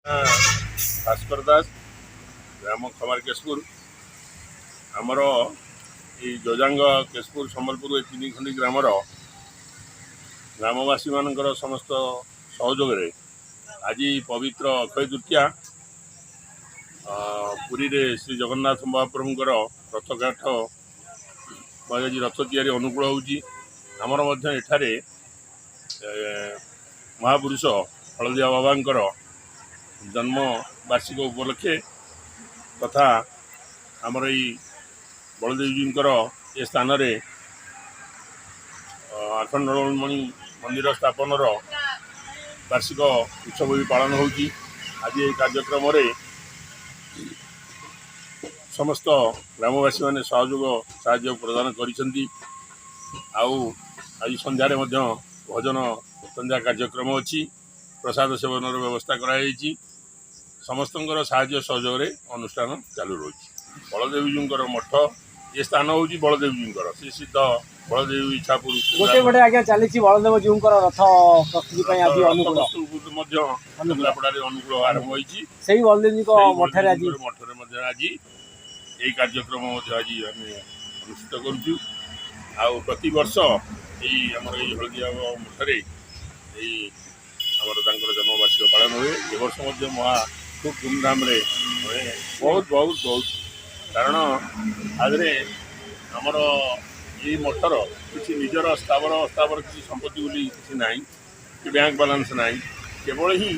भास्कर दास ग्राम खमार केशपुर आमर ये जोजांग केशपुर सम्बलपुर तीन खंडी ग्रामर ग्रामवासी मानकर समस्त सहयोग आज पवित्र अक्षय तृतीया पुरी रे श्री जगन्नाथ महाप्रभुंर रथघाट आज रथ तैयारी अनुकूल होमर एठारे महापुरुष हलदिया बाबांकर जन्म वार्षिक उपलक्षे तथा आमर ये बलदेवजींकर ये स्थान आखंडमणि मंदिर स्थापन वार्षिक उत्सव भी पालन होगी। आज ये कार्यक्रम समस्त ग्रामवासी मैंने साहय प्रदान करिसेंती। आज संध्यारे भजन संध्या कार्यक्रम अच्छी प्रसाद सेवन व्यवस्था कराई समस्तंकर साहाय्य सहयोग अनुष्ठान चालू रही। बलदेवजींकर मठ ये स्थान हूँ बलदेवजींकर श्री सिद्ध बलदेव इच्छापुर गोटे गोटे आज्ञा चली बलदेवजींकर रथ प्रस्तुति आज अनुकूल अनुकूल आरंभ होती बलदेवजी मठे आज यही कार्यक्रम आज आम अनुष्ठित करुँ। प्रति वर्ष यही आमर ये हलदिया मठे जन्मवार्षिक पालन हुए। ए वर्ष महा खूब धूमधाम बहुत बहुत बहुत कारण आदरे आमर ये मठर किसी निजर स्थावर किसी संपत्ति बोली किसी ना कि बैंक बालांस ना केवल ही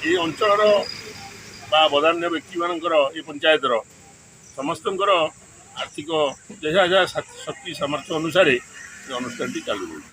ये अंचल बदान्य व्यक्ति मानकर ये पंचायतर समस्तंकर आर्थिक जहाँ जहाँ शक्ति सामर्थ्य अनुसार अनुष्ठान चालू रही।